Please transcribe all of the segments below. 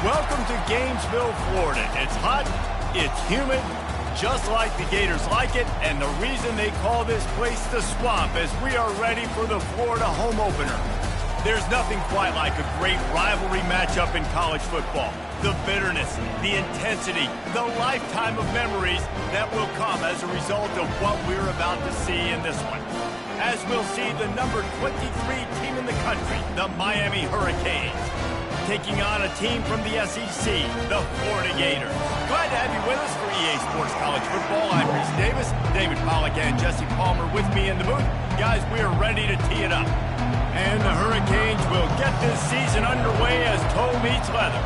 Welcome to Gainesville, Florida. It's hot, it's humid, just like the Gators like it, and the reason they call this place the Swamp is we are ready for the Florida home opener. There's nothing quite like a great rivalry matchup in college football. The bitterness, the intensity, the lifetime of memories that will come as a result of what we're about to see in this one. As we'll see the number 23 team in the country, the Miami Hurricanes, taking on a team from the SEC, the Florida Gators. Glad to have you with us for EA Sports College Football. I'm Reese Davis, David Pollack and Jesse Palmer with me in the booth. Guys, we are ready to tee it up. And the Hurricanes will get this season underway as toe meets leather.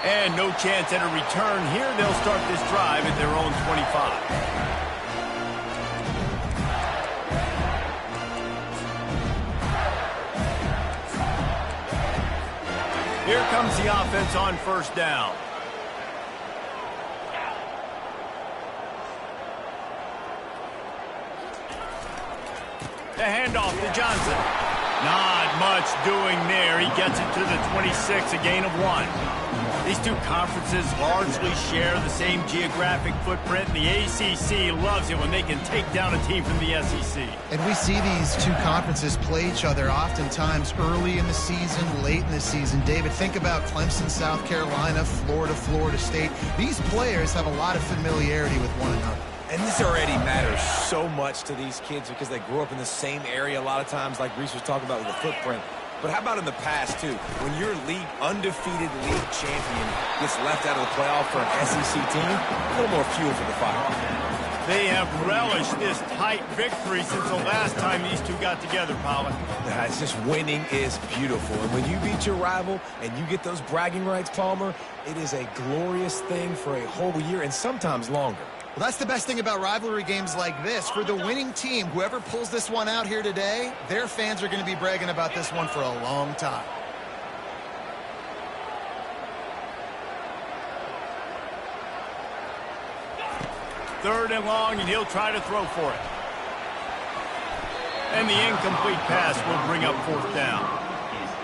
And no chance at a return here. They'll start this drive at their own 25. Here comes the offense on first down. The handoff to Johnson. Not much doing there. He gets it to the 26, a gain of 1. These two conferences largely share the same geographic footprint, and the ACC loves it when they can take down a team from the SEC. And we see these two conferences play each other oftentimes early in the season, late in the season. David, think about Clemson, South Carolina, Florida, Florida State. These players have a lot of familiarity with one another. And this already matters so much to these kids because they grew up in the same area a lot of times, like Reese was talking about with the footprint. But how about in the past, too? When your undefeated league champion gets left out of the playoff for an SEC team, a little more fuel for the fire. They have relished this tight victory since the last time these two got together, Pollack. It's just winning is beautiful. And when you beat your rival and you get those bragging rights, Palmer, it is a glorious thing for a whole year and sometimes longer. Well, that's the best thing about rivalry games like this. For the winning team, whoever pulls this one out here today, their fans are going to be bragging about this one for a long time. Third and long, and he'll try to throw for it. And the incomplete pass will bring up fourth down.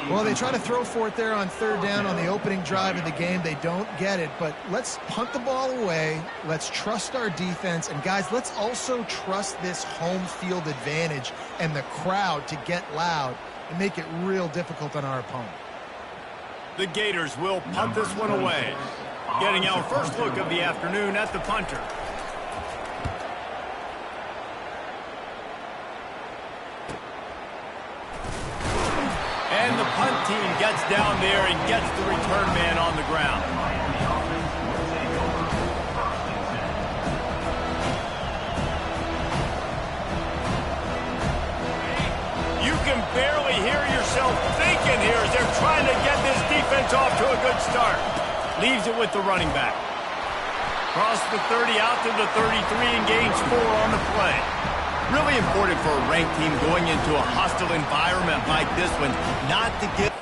Well, they try to throw for it there on third down on the opening drive of the game. They don't get it, but let's punt the ball away. Let's trust our defense. And, guys, let's also trust this home field advantage and the crowd to get loud and make it real difficult on our opponent. The Gators will punt this one away. Getting our first look of the afternoon at the punter. And the punt team gets down there and gets the return man on the ground. You can barely hear yourself thinking here as they're trying to get this defense off to a good start. Leaves it with the running back. Cross the 30 out to the 33 and gains 4 on the play. Really important for a ranked team going into a hostile environment like this one not to give.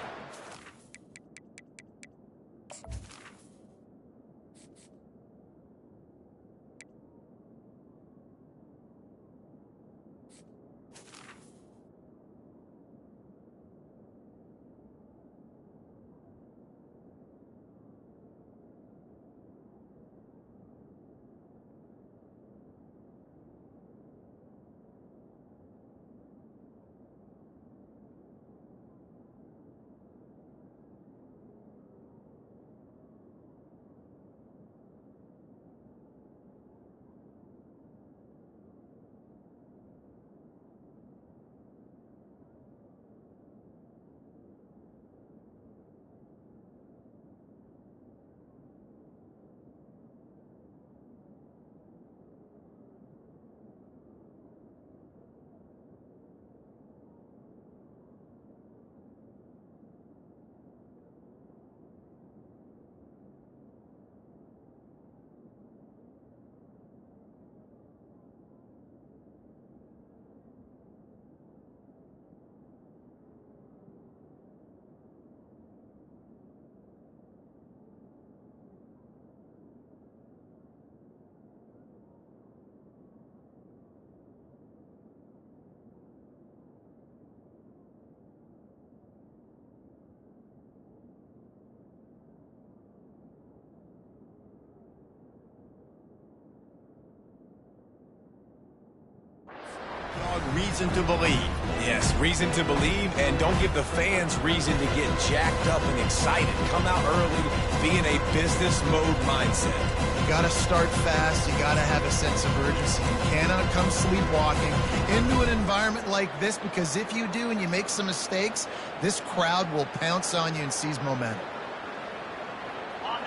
reason to believe. Yes, reason to believe, and don't give the fans reason to get jacked up and excited. Come out early, be in a business mode mindset. You got to start fast. You got to have a sense of urgency. You cannot come sleepwalking into an environment like this, because if you do and you make some mistakes, this crowd will pounce on you and seize momentum.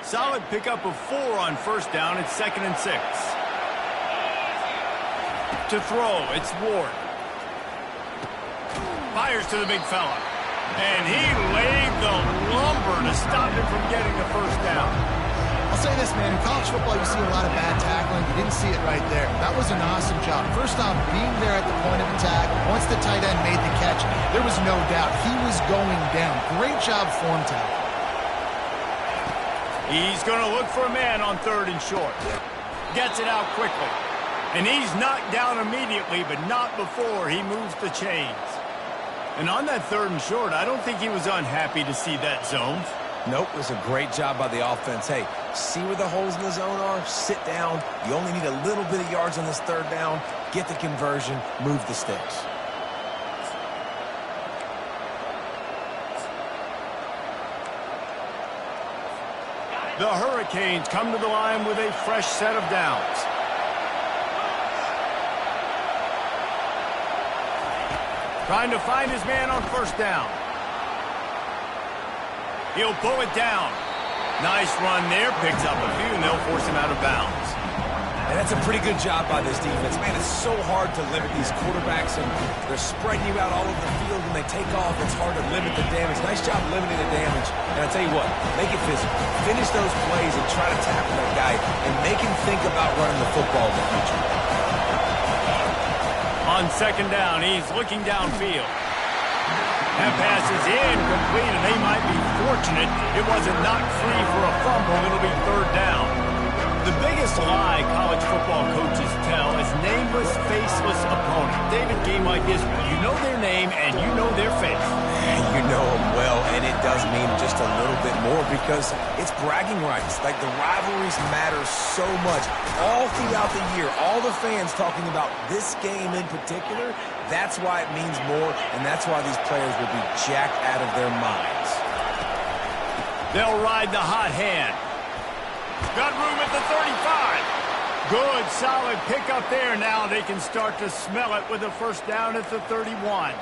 Solid pickup of 4 on first down. It's 2nd and 6. To throw, it's Ward. Fires to the big fella. And he laid the lumber to stop him from getting the first down. I'll say this, man. In college football, you see a lot of bad tackling. You didn't see it right there. That was an awesome job. First off, being there at the point of attack. Once the tight end made the catch, there was no doubt he was going down. Great job form tackle. He's going to look for a man on 3rd and short. Gets it out quickly. And he's knocked down immediately, but not before he moves the chains. And on that 3rd and short, I don't think he was unhappy to see that zone. Nope, it was a great job by the offense. Hey, see where the holes in the zone are? Sit down. You only need a little bit of yards on this 3rd down. Get the conversion. Move the sticks. The Hurricanes come to the line with a fresh set of downs. Trying to find his man on first down. He'll pull it down. Nice run there. Picks up a few, and they'll force him out of bounds. And that's a pretty good job by this defense. Man, it's so hard to limit these quarterbacks, and they're spreading you out all over the field. When they take off, it's hard to limit the damage. Nice job limiting the damage. And I tell you what, make it physical. Finish those plays and try to tackle that guy and make him think about running the football in the future. On 2nd down, he's looking downfield. That pass is incomplete, and they might be fortunate it wasn't knocked free for a fumble. It'll be 3rd down. The biggest lie college football coaches tell is nameless, faceless opponent. David, game like this, you know their name and you know their face. You know them well, and it does mean just a little bit more because it's bragging rights. Like, the rivalries matter so much. All throughout the year, all the fans talking about this game in particular, that's why it means more, and that's why these players will be jacked out of their minds. They'll ride the hot hand. Got room at the 35. Good, solid pickup there. Now they can start to smell it with a first down at the 31.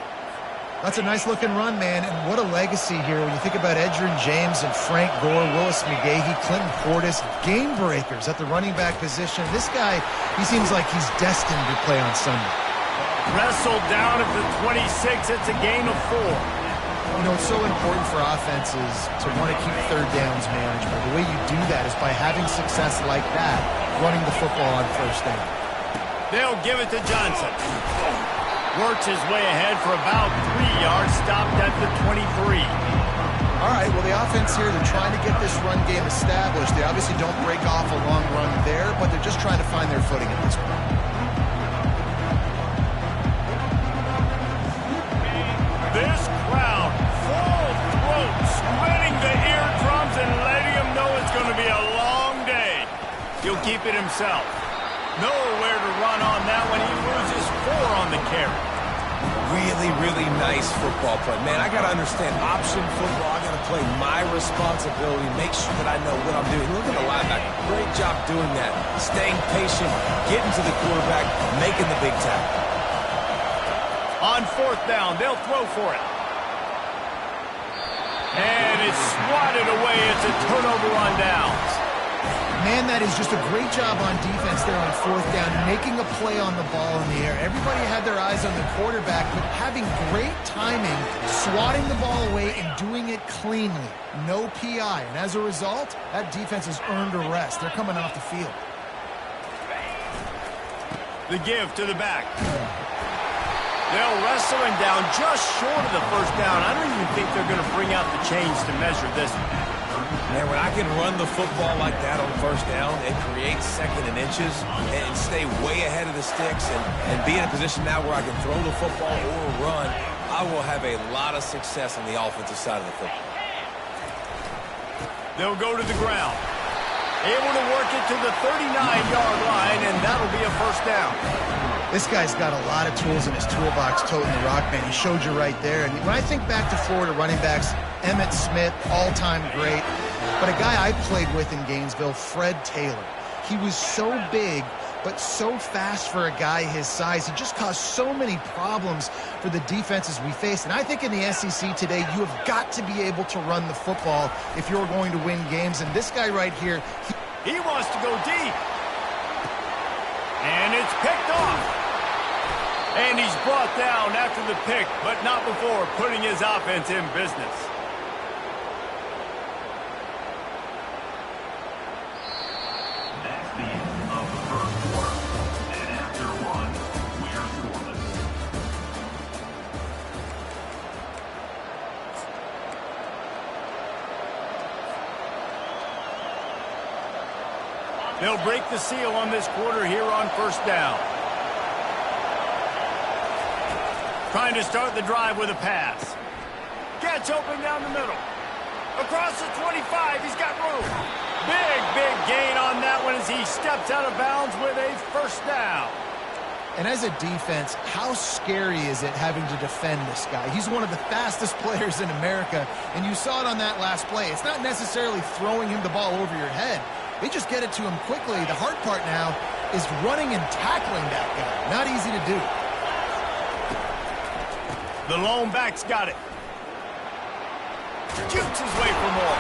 That's a nice-looking run, man, and what a legacy here when you think about Edgerrin James and Frank Gore, Willis McGahee, Clinton Portis, game breakers at the running back position. This guy, he seems like he's destined to play on Sunday. Wrestled down at the 26. It's a gain of 4. You know, it's so important for offenses to want to keep 3rd downs manageable. The way you do that is by having success like that, running the football on first down. They'll give it to Johnson. Works his way ahead for about 3 yards, stopped at the 23. All right, well, the offense here, they're trying to get this run game established. They obviously don't break off a long run there, but they're just trying to find their footing at this point. This crowd, full throat, splitting the eardrums and letting them know it's going to be a long day. He'll keep it himself. Nowhere to run on that one. He loses 4 on the carry. Really, really nice football play. Man, I got to understand option football. I got to play my responsibility, make sure that I know what I'm doing. Look at the linebacker. Great job doing that. Staying patient, getting to the quarterback, making the big tackle. On 4th down, they'll throw for it. And it's swatted away. It's a turnover on downs. Man, that is just a great job on defense there on 4th down, making a play on the ball in the air. Everybody had their eyes on the quarterback, but having great timing, swatting the ball away, and doing it cleanly. No PI. And as a result, that defense has earned a rest. They're coming off the field. The give to the back. They'll wrestle him down just short of the first down. I don't even think they're going to bring out the chains to measure this one. Man, when I can run the football like that on first down and create 2nd and inches and stay way ahead of the sticks and be in a position now where I can throw the football or run, I will have a lot of success on the offensive side of the football. They'll go to the ground. Able to work it to the 39-yard line, and that'll be a first down. This guy's got a lot of tools in his toolbox, toting the rock, man. He showed you right there. And when I think back to Florida running backs, Emmitt Smith, all-time great. But a guy I played with in Gainesville, Fred Taylor. He was so big, but so fast for a guy his size. He just caused so many problems for the defenses we faced. And I think in the SEC today, you have got to be able to run the football if you're going to win games. And this guy right here, he wants to go deep. And it's picked off. And he's brought down after the pick, but not before putting his offense in business. That's the end of the first quarter. And after one, we're scoreless. They'll break the seal on this quarter here on first down. Trying to start the drive with a pass. Gets open down the middle. Across the 25, he's got room. Big gain on that one as he steps out of bounds with a first down. and as a defense, how scary is it having to defend this guy? He's one of the fastest players in America, and you saw it on that last play. It's not necessarily throwing him the ball over your head. They just get it to him quickly. The hard part now is running and tackling that guy. Not easy to do. The lone back's got it. Jukes his way for more.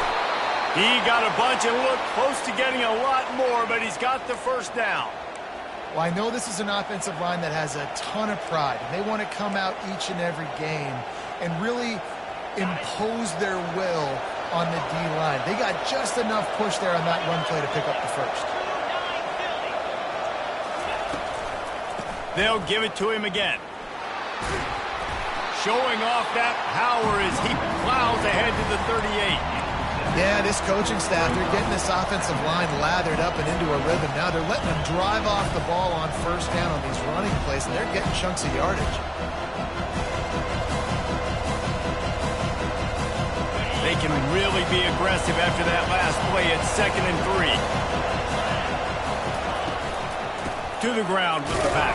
He got a bunch and looked close to getting a lot more, but he's got the first down. Well, I know this is an offensive line that has a ton of pride. They want to come out each and every game and really impose their will on the D-line. They got just enough push there on that run play to pick up the first. They'll give it to him again. Showing off that power as he plows ahead to the 38. Yeah, this coaching staff, they're getting this offensive line lathered up and into a rhythm. Now they're letting them drive off the ball on first down on these running plays, and they're getting chunks of yardage. They can really be aggressive after that last play at 2nd and 3. To the ground with the back.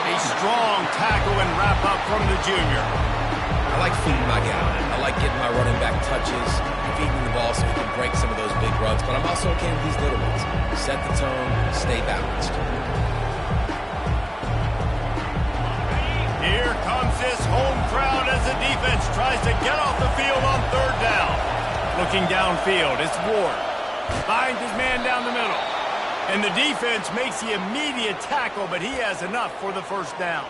A strong tackle and wrap up from the junior. I like feeding my guy. I like getting my running back touches, feeding the ball so he can break some of those big runs, but I'm also okay with these little ones. Set the tone, stay balanced. Here comes this home crowd as the defense tries to get off the field on 3rd down. Looking downfield, it's Ward. Finds his man down the middle. And the defense makes the immediate tackle, but he has enough for the first down.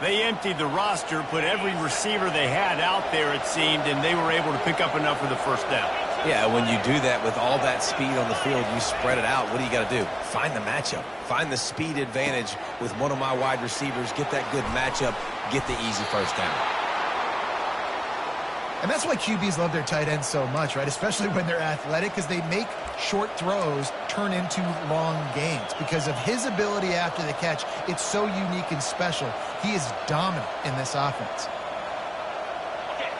They emptied the roster, put every receiver they had out there, it seemed, and they were able to pick up enough for the first down. Yeah, when you do that with all that speed on the field, you spread it out. What do you got to do? Find the matchup. Find the speed advantage with one of my wide receivers. Get that good matchup. Get the easy first down. And that's why QBs love their tight ends so much, right? Especially when they're athletic, because they make short throws turn into long gains. Because of his ability after the catch, it's so unique and special. He is dominant in this offense.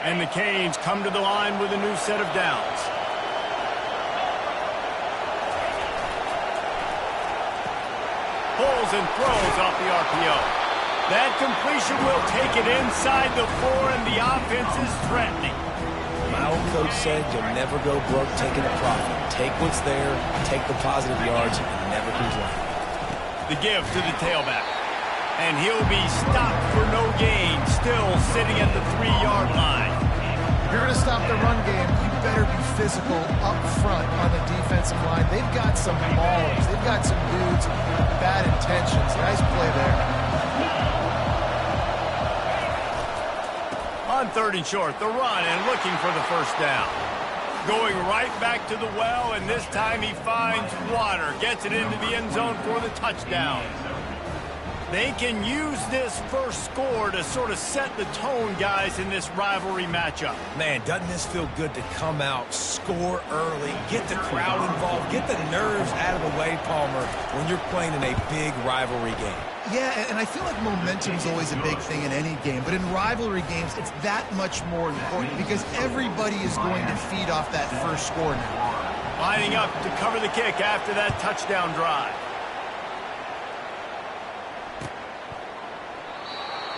And the Canes come to the line with a new set of downs. Pulls and throws off the RPO. That completion will take it inside the 4, and the offense is threatening. My old coach said you'll never go broke taking a profit. Take what's there, take the positive yards, and never complain. The give to the tailback. And he'll be stopped for no gain, still sitting at the 3-yard line. If you're going to stop the run game, you better be physical up front on the defensive line. They've got some maulers. They've got some dudes with bad intentions. Nice play there. On 3rd and short, the run and looking for the first down. Going right back to the well, and this time he finds water. Gets it into the end zone for the touchdown. They can use this first score to sort of set the tone, guys, in this rivalry matchup. Man, doesn't this feel good to come out, score early, get the crowd involved, get the nerves out of the way, Palmer, when you're playing in a big rivalry game. Yeah, and I feel like momentum is always a big thing in any game, but in rivalry games, it's that much more important because everybody is going to feed off that first score now. Lining up to cover the kick after that touchdown drive.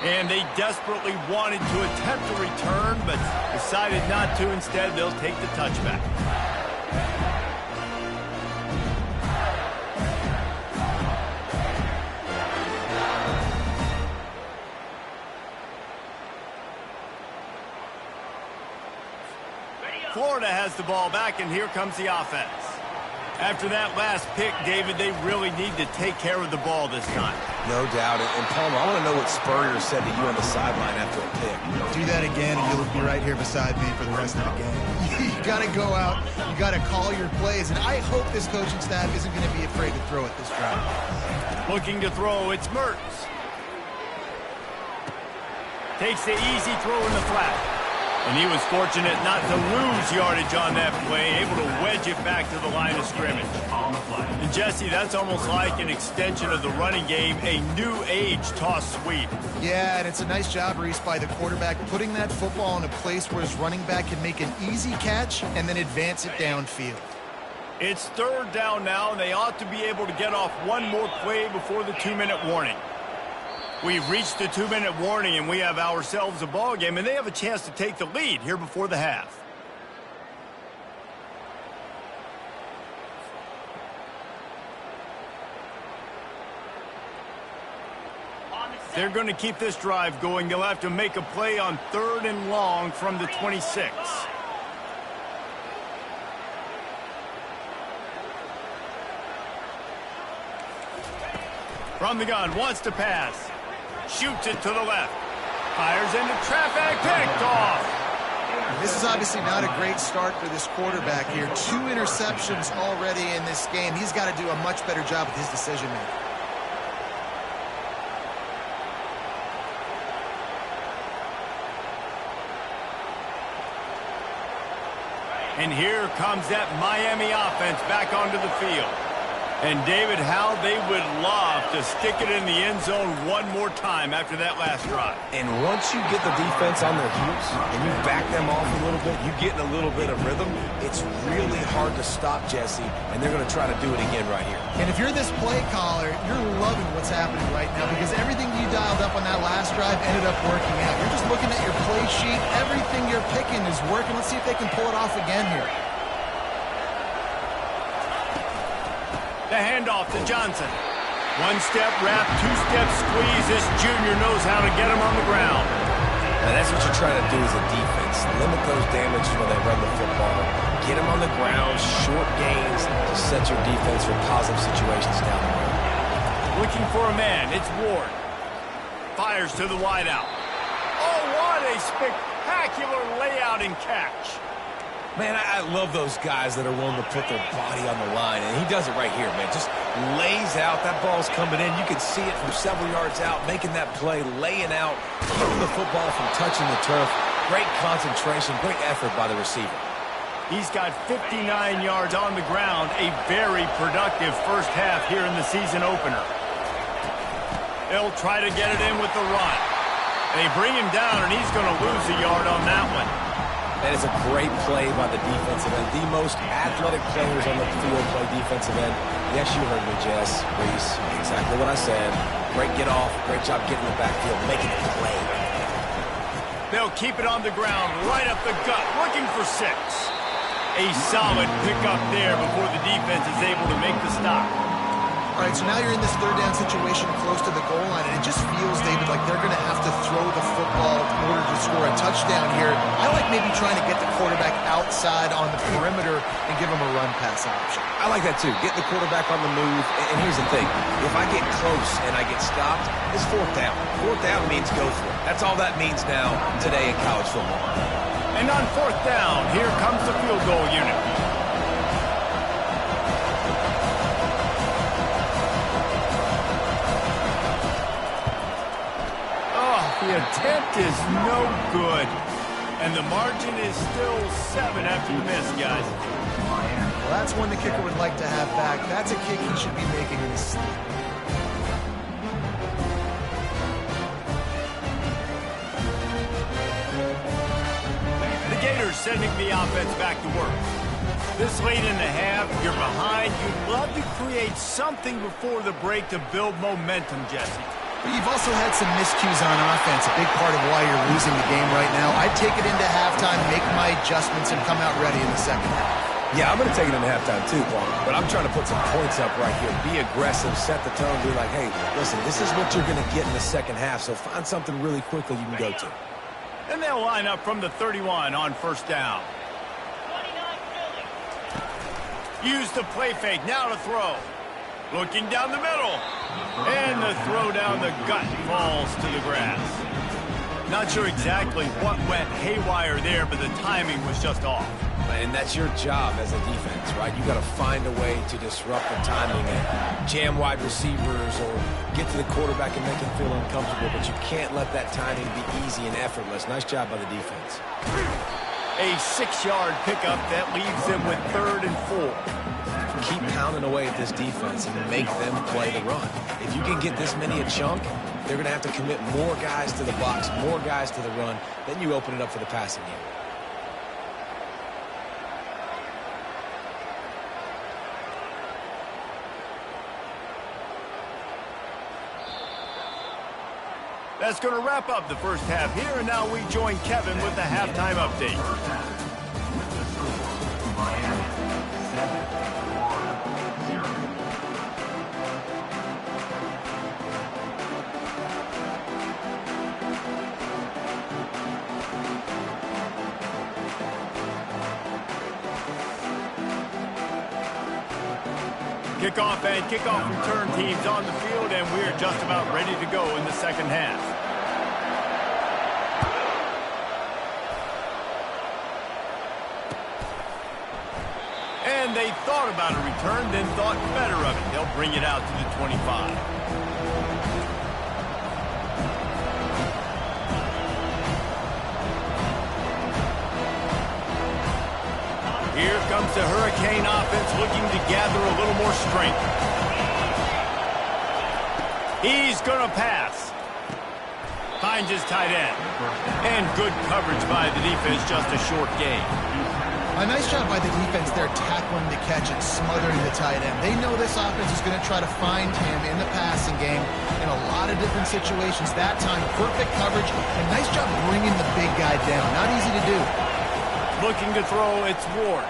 And they desperately wanted to attempt a return, but decided not to. Instead, they'll take the touchback. Florida has the ball back, and here comes the offense. After that last pick, David, they really need to take care of the ball this time. No doubt. And Palmer, I want to know what Spurrier said to you on the sideline after a pick. Do that again, and you'll be right here beside me for the rest of the game. You got to go out. You got to call your plays, and I hope this coaching staff isn't going to be afraid to throw it this drive. Looking to throw, it's Mertz. Takes the easy throw in the flat. And he was fortunate not to lose yardage on that play, able to wedge it back to the line of scrimmage. And Jesse, that's almost like an extension of the running game, a new age toss sweep. Yeah, and it's a nice job, Reese, by the quarterback, putting that football in a place where his running back can make an easy catch and then advance it downfield. It's third down now, and they ought to be able to get off one more play before the 2-minute warning. We've reached the 2-minute warning, and we have ourselves a ball game, and they have a chance to take the lead here before the half. They're going to keep this drive going. They'll have to make a play on 3rd and long from the 26. From the gun, wants to pass. Shoots it to the left. Fires into traffic, picked off. This is obviously not a great start for this quarterback here. 2 interceptions already in this game. He's got to do a much better job with his decision-making. And here comes that Miami offense back onto the field. And, David, how they would love to stick it in the end zone one more time after that last drive. And once you get the defense on their heels and you back them off a little bit, you get in a little bit of rhythm, it's really hard to stop, Jesse, and they're going to try to do it again right here. And if you're this play caller, you're loving what's happening right now because everything you dialed up on that last drive ended up working out. You're just looking at your play sheet. Everything you're picking is working. Let's see if they can pull it off again here. The handoff to Johnson. One-step wrap, two-step squeeze. This junior knows how to get him on the ground. And that's what you're trying to do as a defense. Limit those damages when they run the football. Get them on the ground, short gains to set your defense for positive situations down the road. Looking for a man. It's Ward. Fires to the wideout. Oh, what a spectacular layout and catch. Man, I love those guys that are willing to put their body on the line, and he does it right here, man. Just lays out. That ball's coming in. You can see it from several yards out, making that play, laying out, keeping the football from touching the turf. Great concentration, great effort by the receiver. He's got 59 yards on the ground, a very productive first half here in the season opener. They'll try to get it in with the run. They bring him down, and he's going to lose a yard on that one. That is a great play by the defensive end. The most athletic players on the field play defensive end. Yes, you heard me, Jess, Reese. Exactly what I said. Great get off. Great job getting in the backfield, making the play. They'll keep it on the ground, right up the gut, looking for 6. A solid pickup there before the defense is able to make the stop. All right, so now you're in this third down situation close to the goal line, and it just feels, David, like they're going to have to throw the football in order to score a touchdown here. I like maybe trying to get the quarterback outside on the perimeter and give him a run-pass option. I like that, too. Get the quarterback on the move. And here's the thing. If I get close and I get stopped, it's 4th down. 4th down means go for it. That's all that means now today in college football. And on 4th down, here comes the field goal unit. The attempt is no good. And the margin is still 7 after the miss, guys. Well, that's one the kicker would like to have back. That's a kick he should be making in his sleep. The Gators sending the offense back to work. This late in the half, you're behind. You'd love to create something before the break to build momentum, Jesse. You've also had some miscues on offense, a big part of why you're losing the game right now. I'd take it into halftime, make my adjustments, and come out ready in the second half. Yeah, I'm going to take it into halftime too, Paul. But I'm trying to put some points up right here. Be aggressive, set the tone, be like, hey, listen, this is what you're going to get in the second half, so find something really quickly you can go to. And they'll line up from the 31 on first down. Use the play fake, now to throw. Looking down the middle. And the throw down the gut falls to the grass. Not sure exactly what went haywire there, but the timing was just off. And that's your job as a defense, right? You got to find a way to disrupt the timing and jam wide receivers or get to the quarterback and make him feel uncomfortable, but you can't let that timing be easy and effortless. Nice job by the defense. A 6-yard pickup that leaves them with 3rd and 4. Keep pounding away at this defense and make them play the run. If you can get this many a chunk, they're going to have to commit more guys to the box, more guys to the run. Then you open it up for the passing game. That's going to wrap up the first half here, and now we join Kevin with the halftime update. Kickoff and kickoff return teams on the field, and we're just about ready to go in the second half. And they thought about a return, then thought better of it. They'll bring it out to the 25. Here comes the Hurricane offense looking to gather a little more strength. He's going to pass. Finds his tight end. And good coverage by the defense, just a short gain. A nice job by the defense there, tackling the catch and smothering the tight end. They know this offense is going to try to find him in the passing game in a lot of different situations. That time, perfect coverage, and nice job bringing the big guy down. Not easy to do. Looking to throw, it's Ward.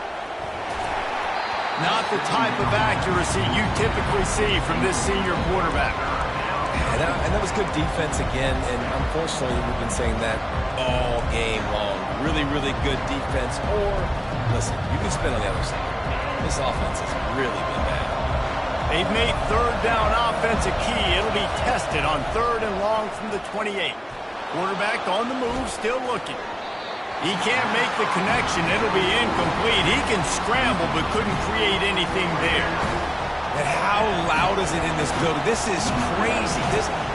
Not the type of accuracy you typically see from this senior quarterback. And that was good defense again, and unfortunately we've been saying that all game long. Really, really good defense, or, listen, you can spin on the other side. This offense has really been bad. They've made third down offense a key. It'll be tested on 3rd and long from the 28. Quarterback on the move, still looking. He can't make the connection. It'll be incomplete. He can scramble, but couldn't create anything there. And how loud is it in this building? This is crazy.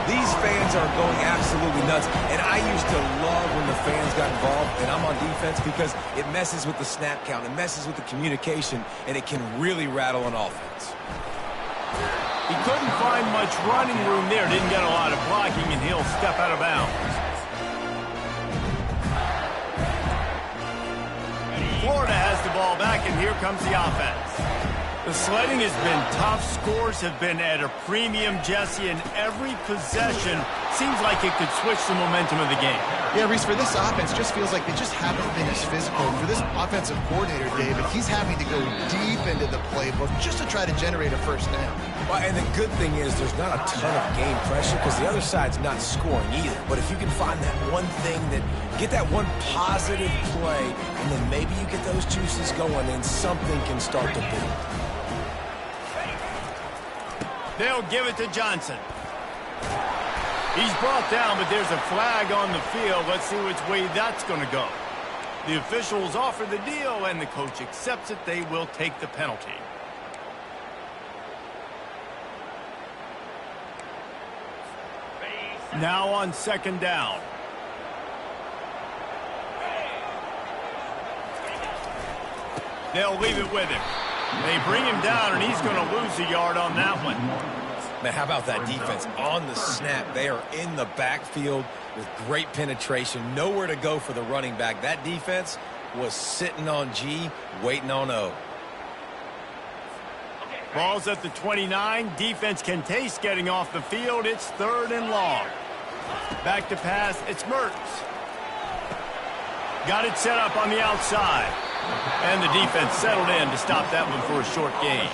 These fans are going absolutely nuts. And I used to love when the fans got involved, and I'm on defense because it messes with the snap count. It messes with the communication, and it can really rattle an offense. He couldn't find much running room there. Didn't get a lot of blocking, and he'll step out of bounds. Florida has the ball back, and here comes the offense. The sledding has been tough. Scores have been at a premium, Jesse, and every possession seems like it could switch the momentum of the game. Yeah, Reese, for this offense, just feels like they just haven't been as physical. For this offensive coordinator, David, he's having to go deep into the playbook just to try to generate a first down. Well, and the good thing is there's not a ton of game pressure because the other side's not scoring either. But if you can find that one thing get that one positive play, and then maybe you get those juices going and something can start to build. They'll give it to Johnson. He's brought down, but there's a flag on the field. Let's see which way that's going to go. The officials offer the deal, and the coach accepts it. They will take the penalty. Now on 2nd down. They'll leave it with him. They bring him down, and he's going to lose a yard on that one. Man, how about that defense? On the snap, they are in the backfield with great penetration. Nowhere to go for the running back. That defense was sitting on G, waiting on O. Ball's at the 29. Defense can taste getting off the field. It's 3rd and long. Back to pass. It's Mertz. Got it set up on the outside. And the defense settled in to stop that one for a short gain.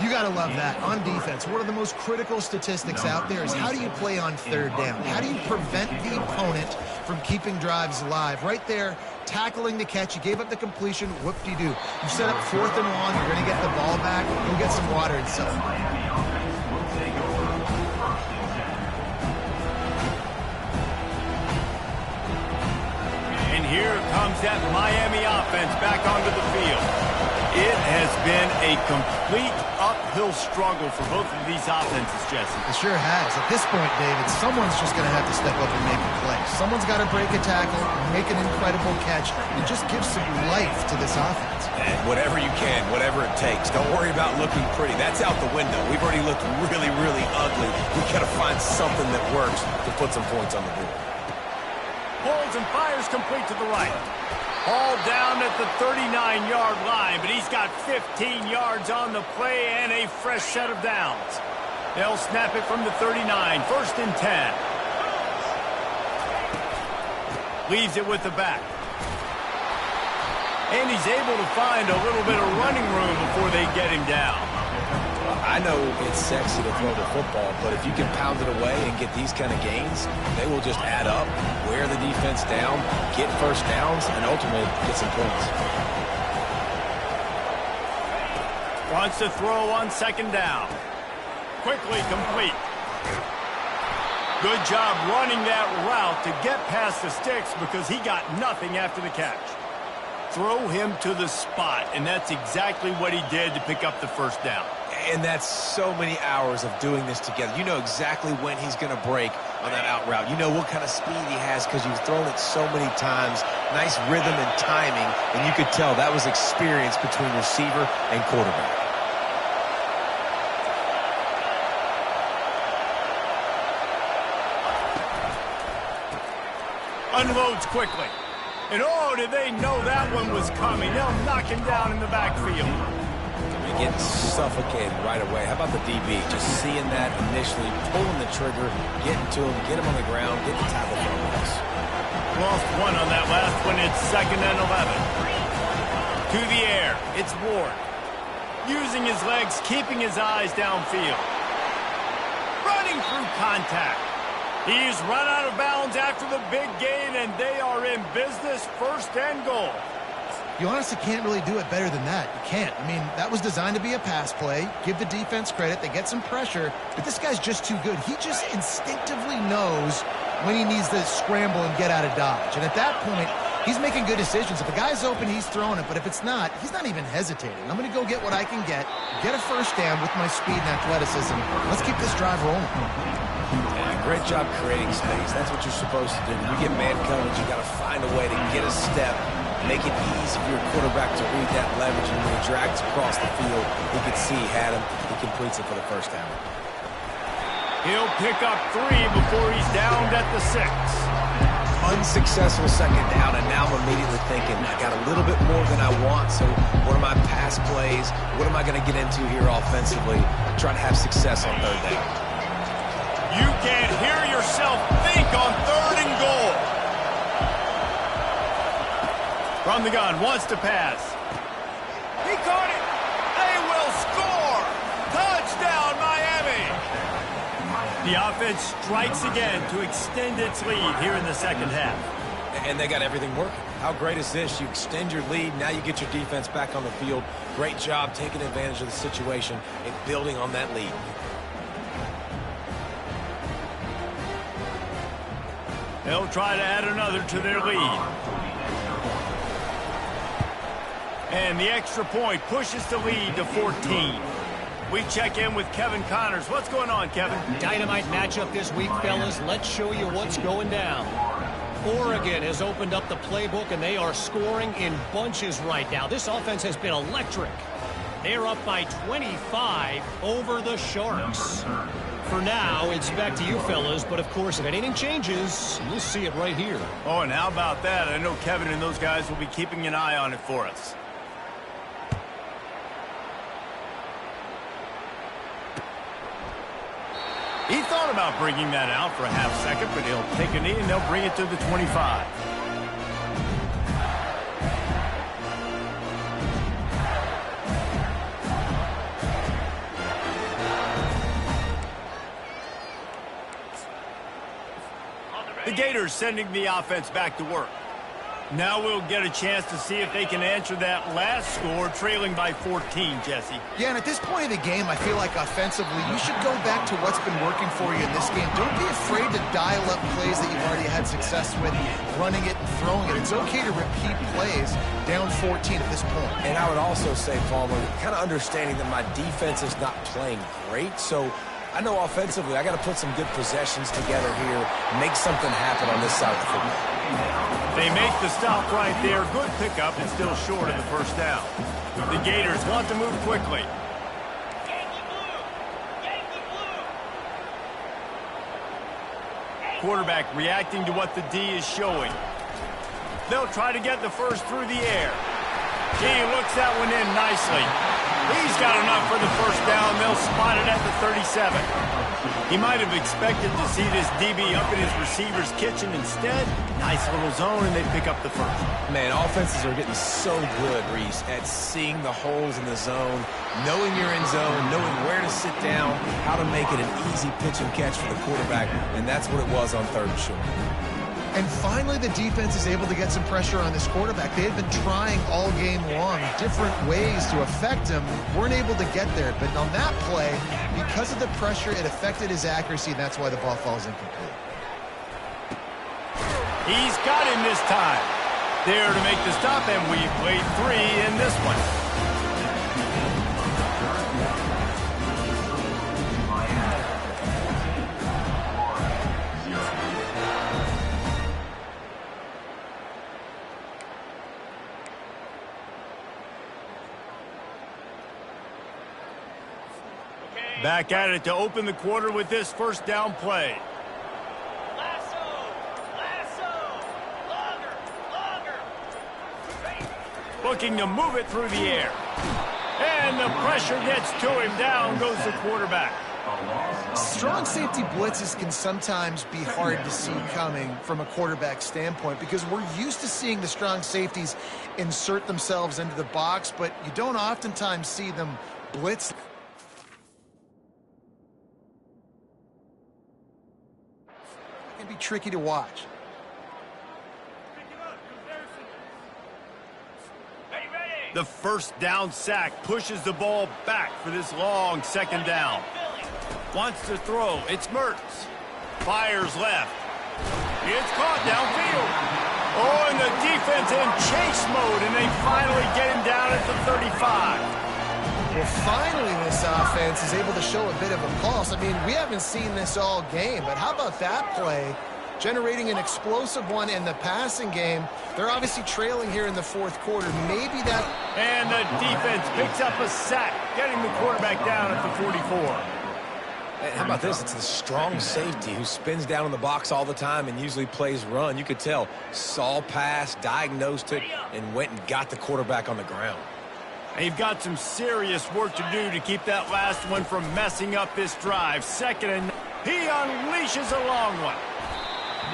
You got to love that. On defense, one of the most critical statistics out there is how do you play on 3rd down? How do you prevent the opponent from keeping drives alive? Right there, tackling the catch. You gave up the completion. Whoop-de-doo. You set up 4th and long. You're going to get the ball back. Go get some water and stuff. And here comes that Miami offense back onto the field. It has been a complete uphill struggle for both of these offenses, Jesse. It sure has. At this point, David, someone's just going to have to step up and make a play. Someone's got to break a tackle, make an incredible catch, and just give some life to this offense. And whatever you can, whatever it takes. Don't worry about looking pretty. That's out the window. We've already looked really, really ugly. We've got to find something that works to put some points on the board. Pulls and fires complete to the right. Ball down at the 39-yard line, but he's got 15 yards on the play and a fresh set of downs. They'll snap it from the 39, 1st and 10. Leaves it with the back. And he's able to find a little bit of running room before they get him down. I know it's sexy to throw the football, but if you can pound it away and get these kind of gains, they will just add up, wear the defense down, get first downs, and ultimately get some points. Wants to throw on 2nd down. Quickly complete. Good job running that route to get past the sticks because he got nothing after the catch. Throw him to the spot, and that's exactly what he did to pick up the 1st down. And that's so many hours of doing this together. You know exactly when he's going to break on that out route. You know what kind of speed he has because you've thrown it so many times. Nice rhythm and timing, and you could tell that was experience between receiver and quarterback. Unloads quickly. And oh, did they know that one was coming. They'll knock him down in the backfield. Getting suffocated right away. How about the DB? Just seeing that initially, pulling the trigger, getting to him, get him on the ground, get the tackle for us. Lost one on that last one. It's 2nd and 11. To the air. It's Ward. Using his legs, keeping his eyes downfield. Running through contact. He's run out of bounds after the big gain, and they are in business, 1st and goal. You honestly can't really do it better than that. You can't. I mean, that was designed to be a pass play. Give the defense credit. They get some pressure. But this guy's just too good. He just instinctively knows when he needs to scramble and get out of dodge. And at that point, he's making good decisions. If a guy's open, he's throwing it. But if it's not, he's not even hesitating. I'm going to go get what I can get a 1st down with my speed and athleticism. Let's keep this drive rolling. Great job creating space. That's what you're supposed to do. When you get man coverage, you got to find a way to get a step, make it easy for your quarterback to read that leverage, and when he drags across the field, he can see he had him. He completes it for the 1st down. He'll pick up 3 before he's downed at the 6. Unsuccessful 2nd down, and now I'm immediately thinking, I got a little bit more than I want, so what are my pass plays? What am I going to get into here offensively? Try to have success on 3rd down. You can't hear yourself think on 3rd and goal. From the gun, wants to pass. He caught it. They will score. Touchdown, Miami. The offense strikes again to extend its lead here in the 2nd half. And they got everything working. How great is this? You extend your lead. Now you get your defense back on the field. Great job taking advantage of the situation and building on that lead. They'll try to add another to their lead. And the extra point pushes the lead to 14. We check in with Kevin Connors. What's going on, Kevin? Dynamite matchup this week, fellas. Let's show you what's going down. Oregon has opened up the playbook, and they are scoring in bunches right now. This offense has been electric. They're up by 25 over the Sharks. For now, it's back to you, fellas. But, of course, if anything changes, you'll see it right here. Oh, and how about that? I know Kevin and those guys will be keeping an eye on it for us. He thought about bringing that out for a half second, but he'll take a knee and they'll bring it to the 25. The Gators sending the offense back to work. Now we'll get a chance to see if they can answer that last score, trailing by 14, Jesse. Yeah, and at this point of the game, I feel like offensively, you should go back to what's been working for you in this game. Don't be afraid to dial up plays that you've already had success with, running it and throwing it. It's okay to repeat plays down 14 at this point. And I would also say, Palmer, kind of understanding that my defense is not playing great, so I know offensively I got to put some good possessions together here, make something happen on this side of the football. They make the stop right there. Good pickup and still short of the first down. The Gators want to move quickly. Quarterback reacting to what the D is showing. They'll try to get the first through the air. He looks that one in nicely. He's got enough for the first down. They'll spot it at the 37. He might have expected to see this DB up in his receiver's kitchen. Instead, nice little zone, and they pick up the first. Man, offenses are getting so good, Reese, at seeing the holes in the zone, knowing you're in zone, knowing where to sit down, how to make it an easy pitch and catch for the quarterback, and that's what it was on 3rd and short. And finally, the defense is able to get some pressure on this quarterback. They had been trying all game long different ways to affect him. Weren't able to get there. But on that play, because of the pressure, it affected his accuracy, and that's why the ball falls incomplete. He's got him this time. There to make the stop, and we played 3 in this one. Back at it to open the quarter with this first down play. Looking to move it through the air. And the pressure gets to him. Down goes the quarterback. Strong safety blitzes can sometimes be hard to see coming from a quarterback standpoint because we're used to seeing the strong safeties insert themselves into the box, but you don't oftentimes see them blitz. It can be tricky to watch. The first down sack pushes the ball back for this long second down. Wants to throw. It's Mertz. Fires left. It's caught downfield. Oh, and the defense in chase mode, and they finally get him down at the 35. Well, finally this offense is able to show a bit of a pulse. I mean, we haven't seen this all game, but how about that play? Generating an explosive one in the passing game. They're obviously trailing here in the 4th quarter. Maybe that... And the defense picks up a sack, getting the quarterback down at the 44. Hey, how about this? It's the strong safety who spins down in the box all the time and usually plays run. You could tell, saw pass, diagnosed it, and went and got the quarterback on the ground. They've got some serious work to do to keep that last one from messing up this drive. Second and... He unleashes a long one.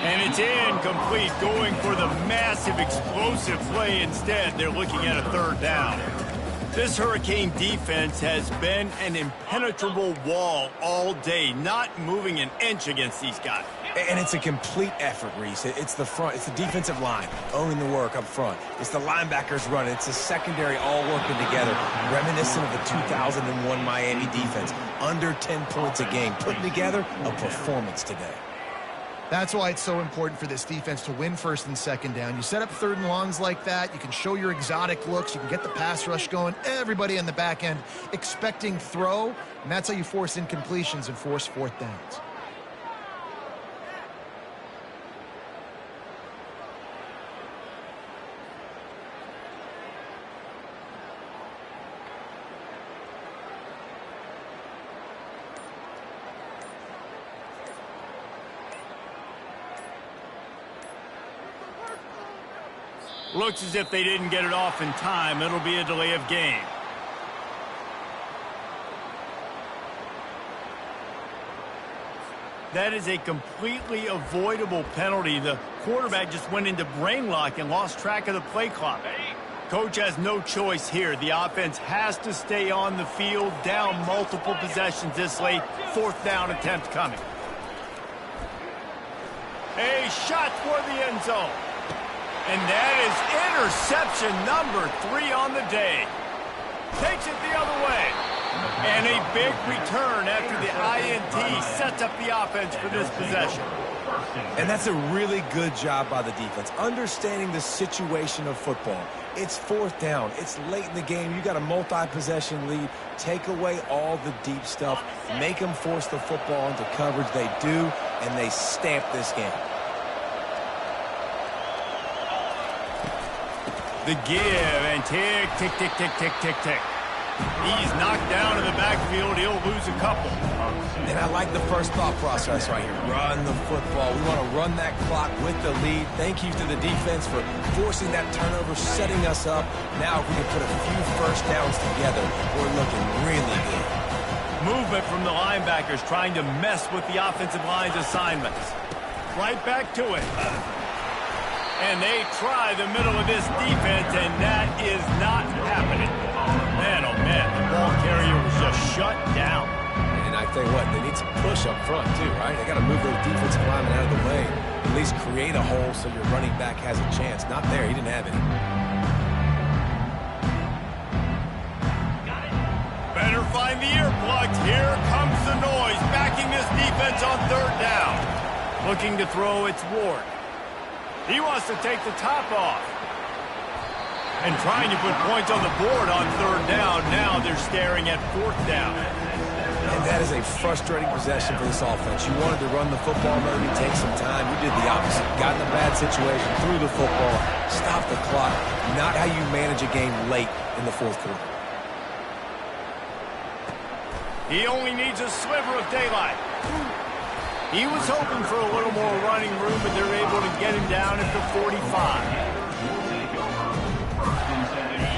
And it's incomplete, going for the massive explosive play instead. They're looking at a 3rd down. This Hurricane defense has been an impenetrable wall all day, not moving an inch against these guys. And it's a complete effort, Reese. It's the front, it's the defensive line owning the work up front. It's the linebackers running. It's the secondary all working together, reminiscent of the 2001 Miami defense. Under 10 points a game, putting together a performance today. That's why it's so important for this defense to win 1st and 2nd down. You set up 3rd and longs like that. You can show your exotic looks. You can get the pass rush going. Everybody on the back end expecting throw, and that's how you force incompletions and force 4th downs. Looks as if they didn't get it off in time. It'll be a delay of game. That is a completely avoidable penalty. The quarterback just went into brain lock and lost track of the play clock. Coach has no choice here. The offense has to stay on the field, down multiple possessions this late. 4th down attempt coming. A shot for the end zone. And that is interception number 3 on the day. Takes it the other way. And a big return after the INT sets up the offense for this possession. And that's a really good job by the defense, understanding the situation of football. It's 4th down. It's late in the game. You got a multi-possession lead. Take away all the deep stuff. Make them force the football into coverage. They do, and they stamp this game. The give, and tick, tick, tick, tick, tick, tick, tick. He's knocked down in the backfield. He'll lose a couple. And I like the first thought process right here. Run the football. We want to run that clock with the lead. Thank you to the defense for forcing that turnover, setting us up. Now if we can put a few first downs together, we're looking really good. Movement from the linebackers trying to mess with the offensive line's assignments. Right back to it. And they try the middle of this defense, and that is not happening. Man, oh man, the ball carrier was just shut down. And I tell you what, they need some push up front too, right? They got to move those defensive linemen out of the way. At least create a hole so your running back has a chance. Not there, he didn't have it. Better find the earplugs. Here comes the noise, backing this defense on 3rd down. Looking to throw, it's Ward. He wants to take the top off. And trying to put points on the board on 3rd down. Now they're staring at 4th down. And that is a frustrating possession for this offense. You wanted to run the football, maybe take some time. You did the opposite. Got in a bad situation, threw the football, stopped the clock. Not how you manage a game late in the 4th quarter. He only needs a sliver of daylight. He was hoping for a little more running room, but they're able to get him down at the 45.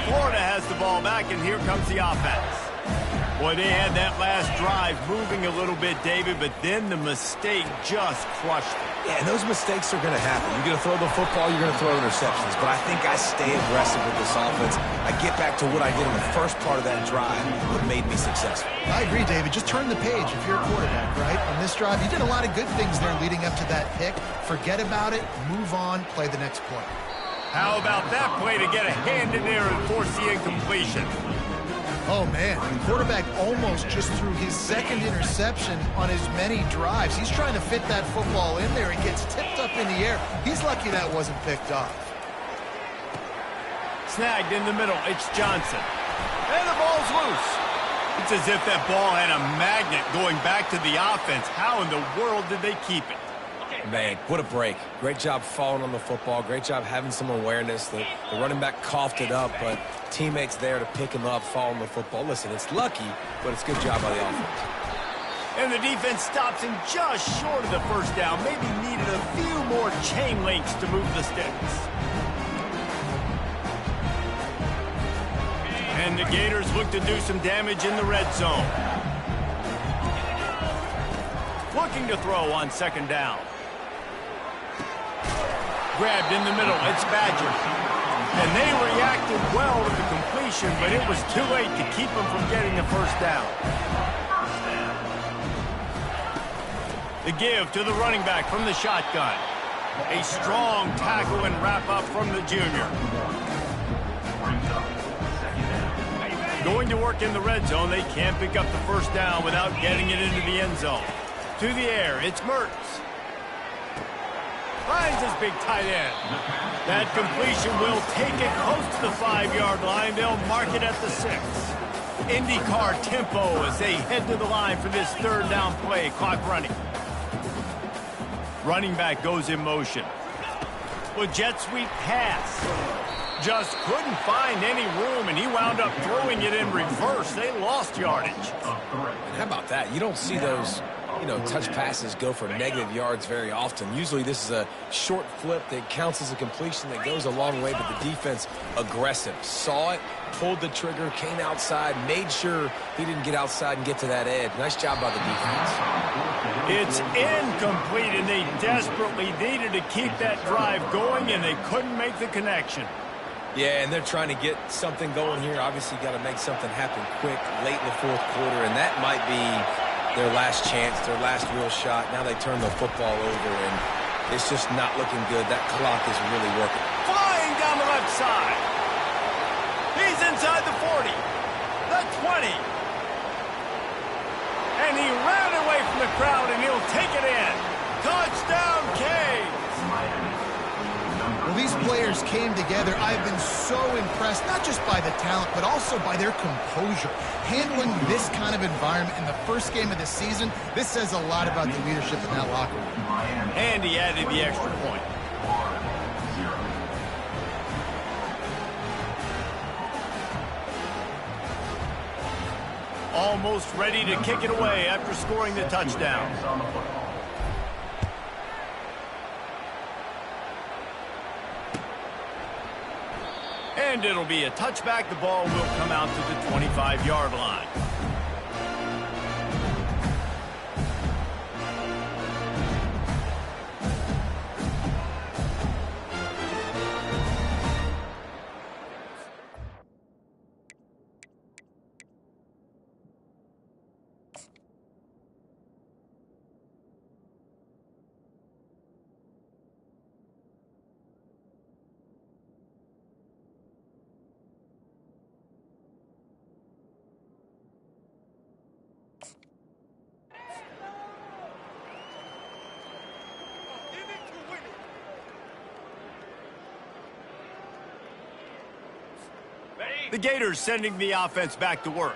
Florida has the ball back, and here comes the offense. Boy, they had that last drive moving a little bit, David, but then the mistake just crushed them. Yeah, and those mistakes are going to happen. You're going to throw the football, you're going to throw interceptions. But I think I stay aggressive with this offense. I get back to what I did in the first part of that drive, what made me successful. I agree, David. Just turn the page if you're a quarterback, right? On this drive, you did a lot of good things there leading up to that pick. Forget about it, move on, play the next play. How about that play to get a hand in there and force the incompletion? Oh, man, the quarterback almost just threw his 2nd interception on as many drives. He's trying to fit that football in there. It gets tipped up in the air. He's lucky that wasn't picked off. Snagged in the middle. It's Johnson. And the ball's loose. It's as if that ball had a magnet going back to the offense. How in the world did they keep it? Man, what a break. Great job falling on the football. Great job having some awareness. The running back coughed it up, but teammates there to pick him up, fall on the football. Listen, it's lucky, but it's a good job by the offense. And the defense stops him just short of the 1st down. Maybe needed a few more chain links to move the sticks. And the Gators look to do some damage in the red zone. Looking to throw on 2nd down. Grabbed in the middle, it's Badger. And they reacted well to the completion, but it was too late to keep them from getting the 1st down. The give to the running back from the shotgun. A strong tackle and wrap up from the junior. Going to work in the red zone, they can't pick up the 1st down without getting it into the end zone. To the air, it's Mertz. Finds his big tight end. That completion will take it close to the 5-yard line. They'll mark it at the 6. IndyCar tempo as they head to the line for this 3rd down play. Clock running. Running back goes in motion. With jet sweep pass. Just couldn't find any room, and he wound up throwing it in reverse. They lost yardage. And how about that? You don't see those touch passes go for negative yards very often. Usually this is a short flip that counts as a completion that goes a long way, but the defense aggressive. Saw it, pulled the trigger, came outside, made sure he didn't get outside and get to that edge. Nice job by the defense. It's incomplete, and they desperately needed to keep that drive going, and they couldn't make the connection. Yeah, and they're trying to get something going here. Obviously, got to make something happen quick late in the fourth quarter, and that might be their last chance, their last real shot. Now they turn the football over, and it's just not looking good. That clock is really working. Flying down the left side. He's inside the 40, the 20. And he ran away from the crowd, and he'll take it in. Touchdown, Canes. Well, these players came together. I've been so impressed, not just by the talent, but also by their composure. Handling this kind of environment in the first game of the season, this says a lot about the leadership in that locker room. And he added the extra point. Almost ready to kick it away after scoring the touchdown. And it'll be a touchback. The ball will come out to the 25-yard line. The Gators sending the offense back to work.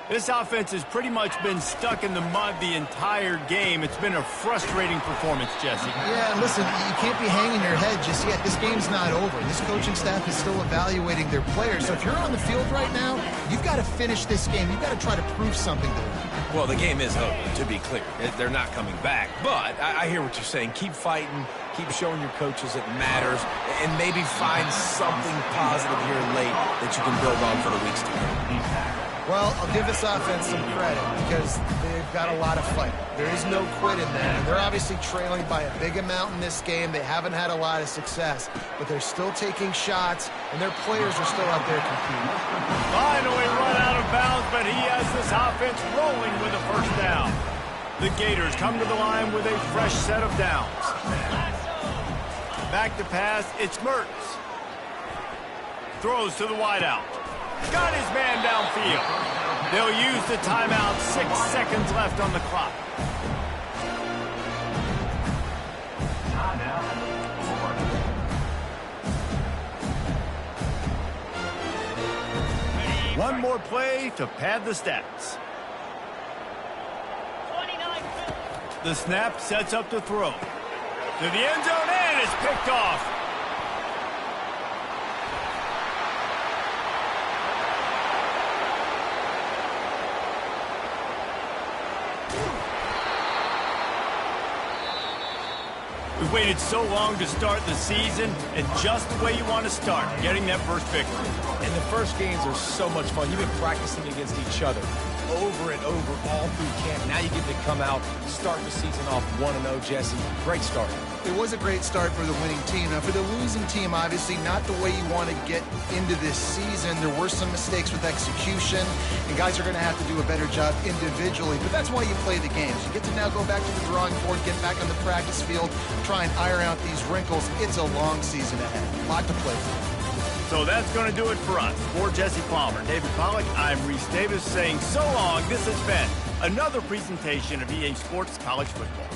This offense has pretty much been stuck in the mud the entire game. It's been a frustrating performance, Jesse. Yeah, listen, you can't be hanging your head just yet. This game's not over. This coaching staff is still evaluating their players. So if you're on the field right now, you've got to finish this game. You've got to try to prove something to them. Well, the game is over, to be clear. They're not coming back. But I hear what you're saying. Keep fighting. Keep showing your coaches it matters. And maybe find something positive here late that you can build on for the weeks to come. Well, I'll give this offense some credit because they've got a lot of fight. There is no quit in there. They're obviously trailing by a big amount in this game. They haven't had a lot of success, but they're still taking shots, and their players are still out there competing. Finally run out of bounds, but he has this offense rolling with a first down. The Gators come to the line with a fresh set of downs. Back to pass, it's Mertz. Throws to the wideout. Got his man downfield. They'll use the timeout. 6 seconds left on the clock. One more play to pad the stats. The snap sets up to throw. To the end zone, and it's picked off. We waited so long to start the season, and just the way you want to start, getting that first victory. And the first games are so much fun. You've been practicing against each other over and over all through camp. Now you get to come out, start the season off 1-0, Jesse. Great start. It was a great start for the winning team. Now, for the losing team, obviously not the way you want to get into this season. There were some mistakes with execution, and guys are going to have to do a better job individually. But that's why you play the games. You get to now go back to the drawing board, get back on the practice field, try and iron out these wrinkles. It's a long season ahead. A lot to play for. So that's going to do it for us. For Jesse Palmer, David Pollack, I'm Reese Davis saying so long. This has been another presentation of EA Sports College Football.